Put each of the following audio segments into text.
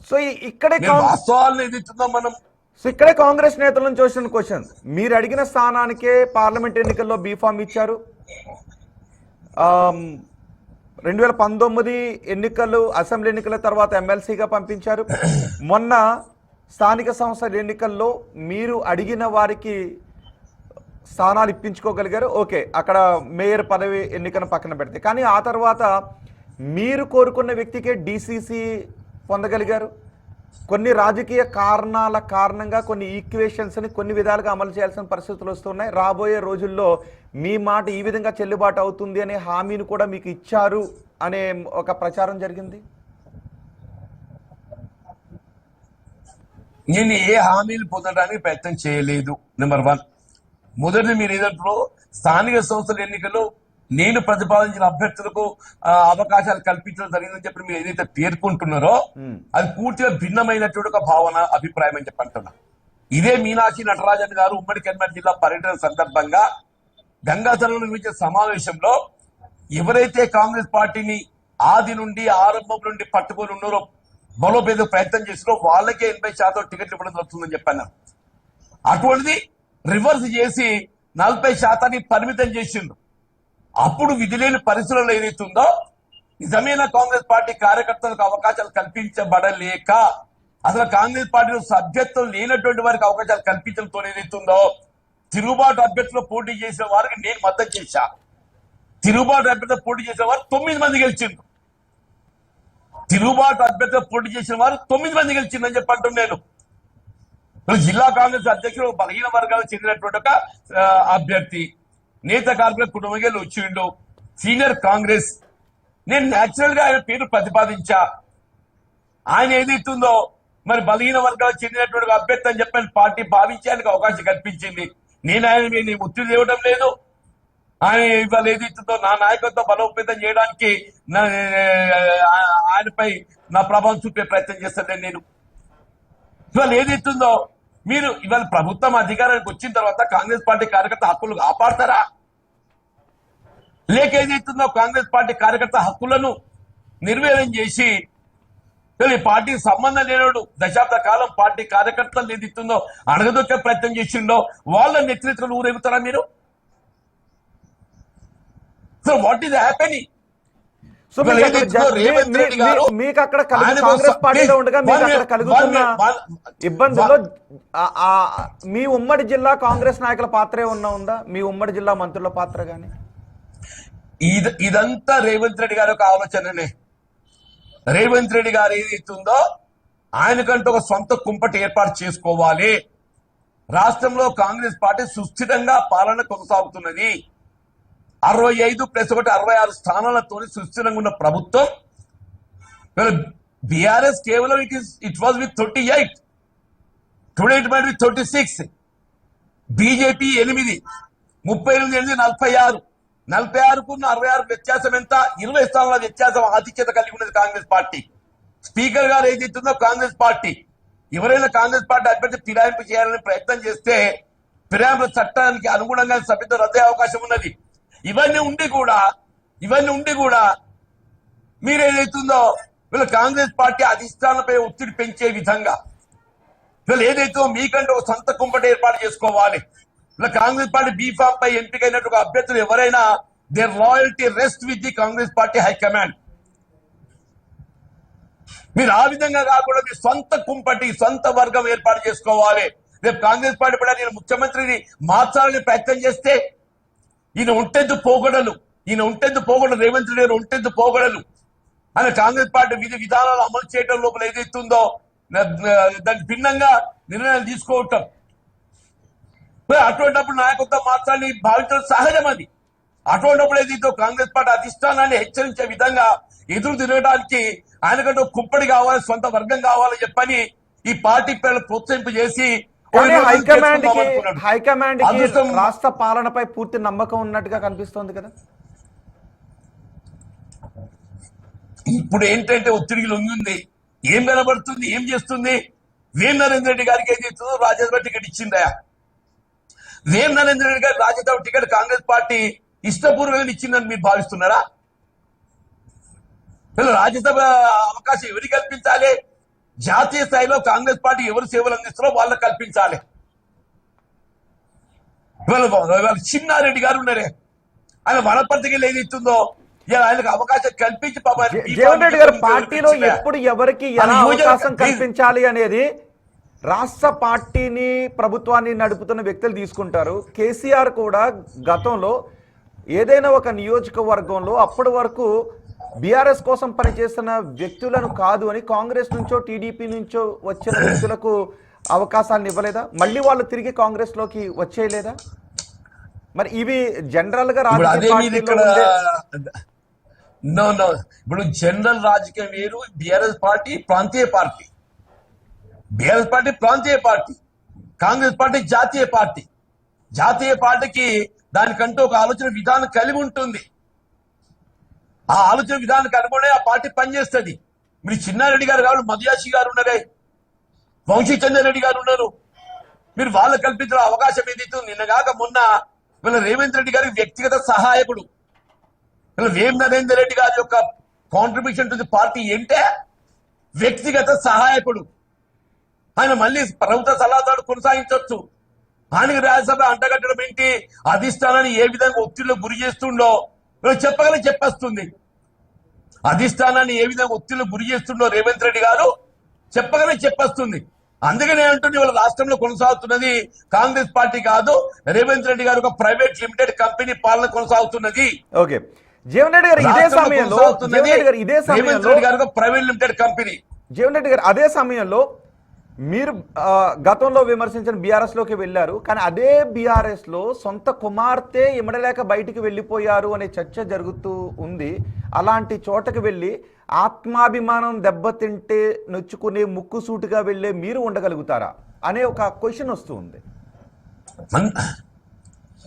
So ఇక్కడే వాస్తవాలను ఎదుగుతున్నాం మనం. సో ఇక్కడే కాంగ్రెస్ నేతల నుంచి వచ్చిన క్వశ్చన్, మీరు అడిగిన స్థానానికే పార్లమెంట్ ఎన్నికల్లో బీఫామ్ ఇచ్చారు. 2019 ఎన్నికలు, అసెంబ్లీ ఎన్నికల తర్వాత ఎమ్మెల్సీగా పంపించారు. మొన్న స్థానిక సంస్థల ఎన్నికల్లో మీరు అడిగిన వారికి స్థానాలు ఇప్పించుకోగలిగారు. ఓకే, అక్కడ మేయర్ పదవి ఎన్నికను పక్కన పెడితే, కానీ ఆ తర్వాత మీరు కోరుకున్న వ్యక్తికే డీసీసీ పొందగలిగారు. కొన్ని రాజకీయ కారణాల కారణంగా కొన్ని ఈక్వేషన్స్ని కొన్ని విధాలుగా అమలు చేయాల్సిన పరిస్థితులు వస్తున్నాయి. రాబోయే రోజుల్లో మీ మాట ఈ విధంగా చెల్లుబాటు అవుతుంది అనే హామీని కూడా మీకు ఇచ్చారు అనే ఒక ప్రచారం జరిగింది. నేను ఏ హామీలు పొందడానికి ప్రయత్నం చేయలేదు. నెంబర్ 1. మొదటి, మీరు ఏదంటారో స్థానిక సంస్థల ఎన్నికల్లో నేను ప్రతిపాదించిన అభ్యర్థులకు అవకాశాలు కల్పించడం జరిగిందని చెప్పి మీరు ఏదైతే పేర్కొంటున్నారో అది పూర్తిగా భిన్నమైనటువంటి ఒక భావన, అభిప్రాయం అని చెప్పంటున్నా. ఇదే మీనాక్షి నటరాజన్ గారు ఉమ్మడి కరీంనగర్ జిల్లా పర్యటన సందర్భంగా గంగాధరంలో నిర్వహించిన సమావేశంలో ఎవరైతే కాంగ్రెస్ పార్టీని ఆది నుండి ఆరంభం నుండి పట్టుకొని ఉన్నారో, బలోపేద ప్రయత్నం చేసినో వాళ్ళకే 80% టికెట్లు ఇవ్వడం జరుగుతుందని చెప్పాను. అటువంటిది రివర్స్ చేసి 40% పరిమితం చేసిండ్రు. అప్పుడు విధి లేని పరిస్థితుల్లో ఏదైతుందో నిజమైన కాంగ్రెస్ పార్టీ కార్యకర్తలకు అవకాశాలు కల్పించబడలేక, అసలు కాంగ్రెస్ పార్టీలో సభ్యత్వం లేనటువంటి వారికి అవకాశాలు కల్పించడంతో ఏదైతుందో తిరుగుబాటు అభ్యర్థులు పోటీ చేసిన వారికి నేను మద్దతు చేశా. తిరుగుబాటు అభ్యర్థులు పోటీ చేసిన వారు 9 మంది గెలిచిండ్రు. తిరుగుబాటు అభ్యర్థులు పోటీ చేసిన వారు 9 మంది గెలిచిందని చెప్పంటున్నాను నేను. జిల్లా కాంగ్రెస్ అధ్యక్షుడు బలహీన వర్గాలకు చెందినటువంటి ఒక అభ్యర్థి, నేత కార్మికుల కుటుంబం వచ్చిండు, సీనియర్ కాంగ్రెస్. నేను న్యాచురల్ గా ఆయన పేరు ప్రతిపాదించా. ఆయన ఏదైతుందో మరి బలహీన వర్గాలకు చెందినటువంటి అభ్యర్థి అని చెప్పని పార్టీ భావించేందుకు అవకాశం కల్పించింది. నేను ఆయన ఒత్తిడి ఇవ్వడం లేదు. ఆయన ఇవాళ ఏదైతుందో నా నాయకత్వం బలోపేతం చేయడానికి ఆయనపై నా ప్రభావం చూపే ప్రయత్నం చేస్తాను నేను. ఇవాళ ఏదైతుందో మీరు ఇవాళ ప్రభుత్వం అధికారానికి వచ్చిన తర్వాత కాంగ్రెస్ పార్టీ కార్యకర్త హక్కులు కాపాడతారా, లేక ఏదైతుందో కాంగ్రెస్ పార్టీ కార్యకర్త హక్కులను నిర్వీర్యం చేసి పార్టీకి సంబంధం లేనోడు దశాబ్ద కాలం పార్టీ కార్యకర్తలు ఏదైతుందో అడగదొక్కే ప్రయత్నం చేసిండో వాళ్ళ నెతృత్వం ఊరేగుతారా మీరు? So what is happening? మీకు అక్కడ కాంగ్రెస్ పార్టీలో ఉండగా మీకు అక్కడ కలుగుతున్న ఇబ్బందుల్లో మీ ఉమ్మడి జిల్లా కాంగ్రెస్ నాయకుల పాత్రే ఉందా? మీ ఉమ్మడి జిల్లా మంత్రుల పాత్ర గాని? ఇదంతా రేవంత్ రెడ్డి గారి ఒక ఆలోచననే. రేవంత్ రెడ్డి గారు ఏదైతుందో ఆయనకంటూ ఒక సొంత కుంపటి ఏర్పాటు చేసుకోవాలి. రాష్ట్రంలో కాంగ్రెస్ పార్టీ సుస్థిరంగా పాలన కొనసాగుతున్నది. 65+1 66 స్థానాలతో సుస్థిరంగా ఉన్న ప్రభుత్వం. బీఆర్ఎస్ కేవలం it was with 38, today it might with 36. BJP 8, 38, 46. 46కు 66 వ్యత్యాసం ఎంత? 20 స్థానాల వ్యత్యాసం ఆధిక్యత కలిగి ఉన్నది కాంగ్రెస్ పార్టీ. స్పీకర్ గారు ఏదైతుందో కాంగ్రెస్ పార్టీ, ఎవరైనా కాంగ్రెస్ పార్టీ అభ్యర్థి ఫిరాయింపు చేయాలని ప్రయత్నం చేస్తే ఫిరాయింపు చట్టానికి అనుగుణంగా సభ్యత్వం రద్దే అవకాశం ఉన్నది. ఇవన్నీ ఉండి కూడా మీరేదైతుందో వీళ్ళ కాంగ్రెస్ పార్టీ అధిష్టానంపై ఒత్తిడి పెంచే విధంగా వీళ్ళు ఏదైతే మీకంటే ఒక సొంత కుంపటి ఏర్పాటు చేసుకోవాలి. వీళ్ళ కాంగ్రెస్ పార్టీ బీఫామ్ పై ఎంపికైనట్టు అభ్యర్థులు ఎవరైనా their loyalty rest with the Congress party high command. మీరు ఆ విధంగా కాకుండా మీ సొంత కుంపటి, సొంత వర్గం ఏర్పాటు చేసుకోవాలి. రేపు కాంగ్రెస్ పార్టీ కూడా నేను ముఖ్యమంత్రిని మార్చాలని ప్రయత్నం చేస్తే ఈయన ఉంటెందు పోగొడలు రేవంత్ రెడ్డి గారు ఉంటెందు పోగొడలు అని కాంగ్రెస్ పార్టీ విధి విధానాలు అమలు చేయడం లోపల ఏదైతుందో దానికి భిన్నంగా నిర్ణయాలు తీసుకోవటం, అటువంటిప్పుడు నాయకత్వం మార్చాలని భావించడం సహజం. అది అటువంటిప్పుడు ఏదైతే కాంగ్రెస్ పార్టీ అధిష్టానాన్ని హెచ్చరించే విధంగా ఎదురు తిరగడానికి ఆయనకంటే కుంపడి కావాలి, సొంత వర్గం కావాలని చెప్పని ఈ పార్టీ పేర్లు ప్రోత్సహింపు చేసి హైకమాండ్ రాష్ట్ర పాలనపై పూర్తి నమ్మకం ఉన్నట్టుగా కనిపిస్తోంది కదా. ఇప్పుడు ఏంటంటే ఒత్తిడికి లొంగింది. ఏం కనబడుతుంది, ఏం చేస్తుంది? వేం నరేంద్ర రెడ్డి గారికి ఏం చేస్తుందో రాజ్యసభ టికెట్ ఇచ్చిందా? వేం నరేంద్ర రెడ్డి గారి రాజ్యసభ టికెట్ కాంగ్రెస్ పార్టీ ఇష్టపూర్వకంగా ఇచ్చిందని మీరు భావిస్తున్నారా? రాజ్యసభ అవకాశం ఎవరికి కల్పించాలి? జాతీయ స్థాయిలో కాంగ్రెస్ పార్టీ ఎవరు సేవలు అందిస్తారో వాళ్ళకి కల్పించాలి. ఇవాళ చిన్నారెడ్డి గారు ఉన్నారే, ఆయన వనపర్తికి ఏదైతుందో ఆయనకు అవకాశం కల్పించి జీవన్ రెడ్డి గారు పార్టీలో ఎప్పుడు ఎవరికి ఎలా అవకాశం కల్పించాలి అనేది రాష్ట్ర పార్టీని ప్రభుత్వాన్ని నడుపుతున్న వ్యక్తులు తీసుకుంటారు. కేసీఆర్ కూడా గతంలో ఏదైనా ఒక నియోజకవర్గంలో అప్పటి వరకు బీఆర్ఎస్ కోసం పనిచేస్తున్న వ్యక్తులను కాదు అని కాంగ్రెస్ నుంచో టీడీపీ నుంచో వచ్చిన వ్యక్తులకు అవకాశాలను ఇవ్వలేదా? మళ్ళీ వాళ్ళు తిరిగి కాంగ్రెస్ లోకి వచ్చేయలేదా? మరి ఇవి జనరల్ గా ఇప్పుడు జనరల్ రాజకీయం వేరు, బీఆర్ఎస్ పార్టీ ప్రాంతీయ పార్టీ. బీఆర్ఎస్ పార్టీ ప్రాంతీయ పార్టీ, కాంగ్రెస్ పార్టీ జాతీయ పార్టీ. జాతీయ పార్టీకి దానికంటూ ఒక ఆలోచన విధానం కలిగి ఉంటుంది. ఆ ఆలోచన విధానానికి అనుగుణే ఆ పార్టీ పనిచేస్తుంది. మీరు చిన్నారెడ్డి గారు కావాలి, మధుయాషి గారు ఉన్నారే, వంశీ చంద్రరెడ్డి గారు ఉన్నారు. మీరు వాళ్ళు కల్పించిన అవకాశం ఏదైతే నిన్నగాక మొన్న వీళ్ళ రేవంత్ రెడ్డి గారికి వ్యక్తిగత సహాయకుడు వీళ్ళ వేం నరేందర్ రెడ్డి గారి యొక్క కాంట్రిబ్యూషన్ టు ది పార్టీ ఏంటే వ్యక్తిగత సహాయకుడు. ఆయన మళ్ళీ ప్రభుత్వ సలహాదారు కొనసాగించవచ్చు. ఆయనకి రాజ్యసభ అంటగట్టడం ఏంటి, అధిష్టానాన్ని ఏ విధంగా ఒత్తిడిలో గురి చేస్తుండో చెప్పేస్తుంది. అధిష్టానాన్ని ఏ విధంగా ఒత్తిడిలో గురి చేస్తుండో రేవంత్ రెడ్డి గారు చెప్పేస్తుంది. అందుకనే అంటుంది వాళ్ళ రాష్ట్రంలో కొనసాగుతున్నది కాంగ్రెస్ పార్టీ కాదు, రేవంత్ రెడ్డి గారు ఒక ప్రైవేట్ లిమిటెడ్ కంపెనీ పాలన కొనసాగుతున్నది. ఓకే, జీవన్ రెడ్డి గారు ఇదే సమయంలో రేవంత్ రెడ్డి గారు private limited company. Jeevan Reddy గారు అదే సమయంలో మీరు గతంలో విమర్శించిన బీఆర్ఎస్ లోకి వెళ్ళారు, కానీ అదే బీఆర్ఎస్ లో సొంత కుమార్తె ఇమడలేక బయటికి వెళ్ళిపోయారు అనే చర్చ జరుగుతూ ఉంది. అలాంటి చోటకి వెళ్ళి ఆత్మాభిమానం దెబ్బతింటే నొచ్చుకునే ముక్కుసూటిగా వెళ్ళే మీరు ఉండగలుగుతారా అనే ఒక క్వశ్చన్ వస్తుంది.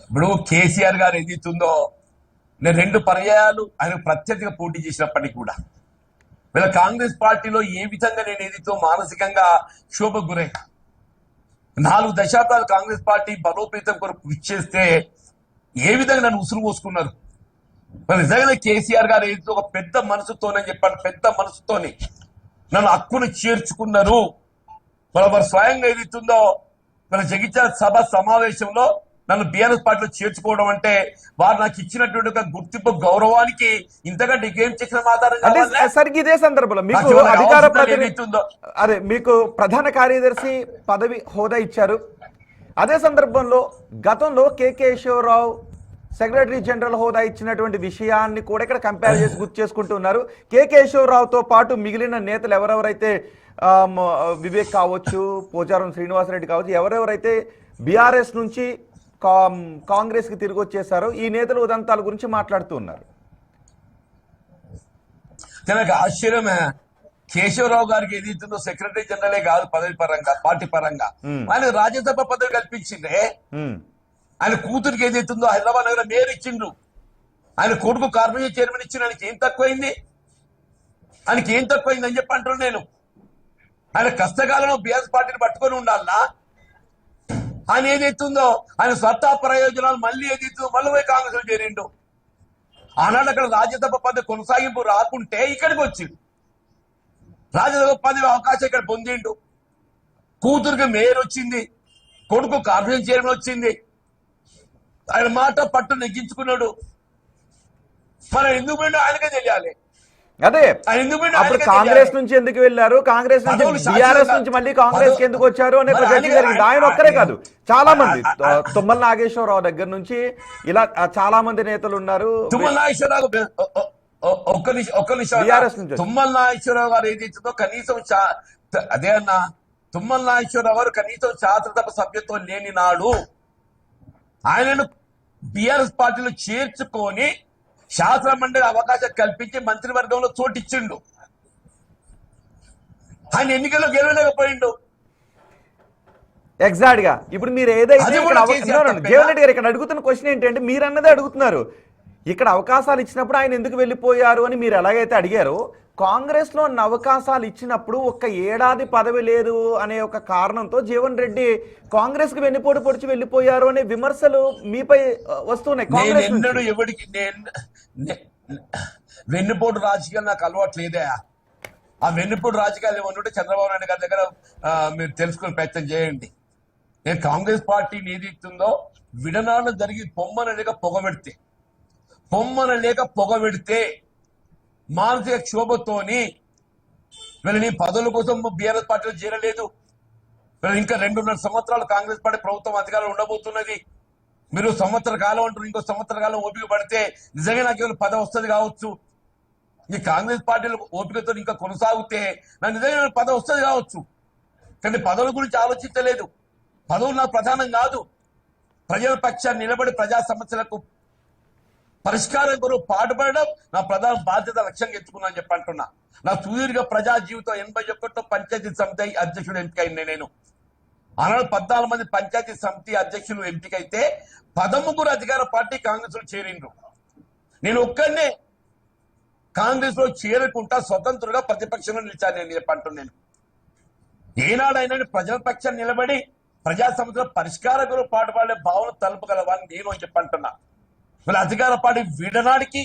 ఇప్పుడు కేసీఆర్ గారు ఏదైతుందో, నేను 2 పర్యాయాలు ఆయన ప్రత్యర్థిగా పోటీ చేసినప్పటికీ కూడా వీళ్ళ కాంగ్రెస్ పార్టీలో ఏ విధంగా నేను ఏదైతే మానసికంగా క్షోభకు గురై 4 దశాబ్దాలు కాంగ్రెస్ పార్టీ బలోపేతం కొరకు ఇచ్చేస్తే ఏ విధంగా నన్ను ఉసురు పోసుకున్నారు. మరి నిజంగా కేసీఆర్ గారు ఏదైతే ఒక పెద్ద మనసుతోనని చెప్పాను, పెద్ద మనసుతోని నన్ను హక్కును చేర్చుకున్నారు. మరి స్వయంగా ఏదైతుందో మన జగిత్యాల సభ సమావేశంలో నన్ను బీఆర్ఎస్ పార్టీలో చేర్చుకోవడం అంటే వారు నాకు ఇచ్చినటువంటి ఒక గుర్తింపు, గౌరవానికి ఇంతకంటే ఇంకేం చేసిన మాట్లాడారు. సరిగ్గా ఇదే సందర్భంలో మీకు అధికార అదే మీకు ప్రధాన కార్యదర్శి పదవి హోదా ఇచ్చారు. అదే సందర్భంలో గతంలో కేకే కేశవరావు సెక్రటరీ జనరల్ హోదా ఇచ్చినటువంటి విషయాన్ని కూడా ఇక్కడ కంపేర్ చేసి గుర్తు చేసుకుంటున్నారు. కేకే కేశవరావుతో పాటు మిగిలిన నేతలు ఎవరెవరైతే వివేక్ కావచ్చు, పోచారం శ్రీనివాసరెడ్డి కావచ్చు, ఎవరెవరైతే బీఆర్ఎస్ నుంచి కాంగ్రెస్ కి తిరిగి వచ్చేసారో ఈ నేతలు ఉదంతాల గురించి మాట్లాడుతూ ఉన్నారు. నాకు ఆశ్చర్యమే, కేశవరావు గారికి ఏదైతుందో సెక్రటరీ జనరలే కాదు పదవి పరంగా, పార్టీ పరంగా ఆయన రాజ్యసభ పదవి కల్పించిండే. ఆయన కూతురికి ఏదైతుందో హైదరాబాద్ నగర మేయర్ ఇచ్చిండ్రు, ఆయన కొడుకు కార్పొరేషన్ చైర్మన్ ఇచ్చిన ఆయనకి ఏం తక్కువైంది, అని చెప్పి అంటున్నాను నేను. ఆయన కష్టకాలంలో బీఆర్ఎస్ పార్టీని పట్టుకొని ఉండాలన్నా, ఆయన ఏదైతుందో ఆయన స్వార్థ ప్రయోజనాలు మళ్ళీ ఏదైతుందో మళ్ళీ పోయి కాంగ్రెస్ లో చేరిండు. ఆనాడు అక్కడ రాజ్యసభ పదవి కొనసాగింపు రాకుంటే ఇక్కడికి వచ్చిండు, రాజ్యసభ పదవి అవకాశం ఇక్కడ పొందిండు. కూతురికి మేయర్ వచ్చింది, కొడుకు కార్పొరేషన్ చైర్మన్ వచ్చింది. ఆయన మాట పట్టు నెగ్గించుకున్నాడు. మనం ఎందుకు పోయిండో ఆయనకే తెలియాలి. అదే అప్పుడు కాంగ్రెస్ నుంచి ఎందుకు వెళ్ళారు, కాంగ్రెస్ నుంచి బీఆర్ఎస్ నుంచి మళ్ళీ కాంగ్రెస్ కి ఎందుకు వచ్చారు అనే చర్చ జరిగింది. ఆయన ఒక్కరే కాదు, చాలా మంది, తుమ్మల నాగేశ్వరరావు దగ్గర నుంచి ఇలా చాలా మంది నేతలు ఉన్నారు. తుమ్మల నాగేశ్వరరావు బీఆర్ఎస్ నుంచి తుమ్మల నాగేశ్వరరావు గారు ఏదైతుందో కనీసం అదే అన్న తుమ్మల నాగేశ్వరరావు గారు కనీసం శాసనసభ సభ్యత్వం లేని నాడు ఆయనను బీఆర్ఎస్ పార్టీలో చేర్చుకొని శాసన మండలి అవకాశం కల్పించి మంత్రివర్గంలో చోటిచ్చిండు. ఆయన ఎన్నికల్లో గెలవలేకపోయిండు. ఎగ్జాక్ట్ గా ఇప్పుడు మీరు ఏదైతే జీవన్ రెడ్డి గారు ఇక్కడ అడుగుతున్న క్వశ్చన్ ఏంటంటే, మీరు అన్నదే అడుగుతున్నారు. ఇక్కడ అవకాశాలు ఇచ్చినప్పుడు ఆయన ఎందుకు వెళ్ళిపోయారు అని మీరు ఎలాగైతే అడిగారో, కాంగ్రెస్ లో అవకాశాలు ఇచ్చినప్పుడు ఒక్క ఏడాది పదవి లేదు అనే ఒక కారణంతో జీవన్ రెడ్డి కాంగ్రెస్ కి వెన్నుపోటు పొడిచి వెళ్ళిపోయారు అనే విమర్శలు మీపై వస్తున్నాయి. కాంగ్రెస్ ఎవరికి వెన్నుపోటు రాజకీయాలు నాకు అలవాట్లేదే. ఆ వెన్నుపూడి రాజకీయాలు ఏమన్నా ఉంటే చంద్రబాబు నాయుడు గారి దగ్గర మీరు తెలుసుకునే ప్రయత్నం చేయండి. నేను కాంగ్రెస్ పార్టీ ఏదైతుందో విడనాడు జరిగి పొమ్మన లేక పొగబెడితే మానసిక క్షోభతోని వీళ్ళని పదవుల కోసం బీఆర్ఎస్ పార్టీలో చేరలేదు. వీళ్ళు ఇంకా 2.5 సంవత్సరాలు కాంగ్రెస్ పార్టీ ప్రభుత్వం అధికారంలో ఉండబోతున్నది. మీరు సంవత్సర కాలం అంటారు, ఇంకో సంవత్సర కాలం ఓపిక పడితే నిజంగా నాకు ఏమైనా పదవి వస్తుంది కావచ్చు. ఈ కాంగ్రెస్ పార్టీలో ఓపికతో ఇంకా కొనసాగితే నాకు నిజంగా పదవి వస్తుంది కావచ్చు. కానీ పదవుల గురించి ఆలోచించలేదు. పదవులు నాకు ప్రధానం కాదు. ప్రజల పక్షాన్ని నిలబడి ప్రజా సమస్యలకు పరిష్కారం కొరకు పాటుపడడం నా ప్రధాన బాధ్యత, లక్ష్యంగా ఎత్తుకున్నాను చెప్పి అంటున్నా. నా సుదీర్ఘ ప్రజా జీవితం 81 పంచాయతీ సమితి అధ్యక్షుడు ఎంపికైంది. నేను ఆనాడు 14 మంది పంచాయతీ సమితి అధ్యక్షులు ఎంపికైతే 13 అధికార పార్టీ కాంగ్రెస్ లో చేరిండ్రు. నేను ఒక్కనే కాంగ్రెస్ లో చేరకుండా స్వతంత్రంగా ప్రతిపక్షంలో నిలిచాను నేను చెప్పంటున్నాను. ఏనాడైనా ప్రజల పక్షాన్ని నిలబడి ప్రజా సమస్యల పరిష్కారం కొరకు పాటుపడే భావన తలుపగలవాలని నేను చెప్పంటున్నా. వీళ్ళ అధికార పార్టీ వీడడానికి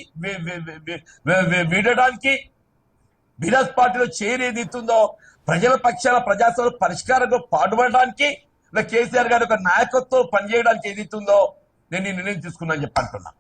బీఆర్ఎస్ పార్టీలో చేరేది ఇస్తుందో ప్రజల పక్షాల ప్రజాస్వామ్య పరిష్కారంలో పాటుపడడానికి కేసీఆర్ గారి ఒక నాయకత్వం పనిచేయడానికి ఏది ఇస్తుందో నేను ఈ నిర్ణయం తీసుకున్నాను చెప్పంటున్నా.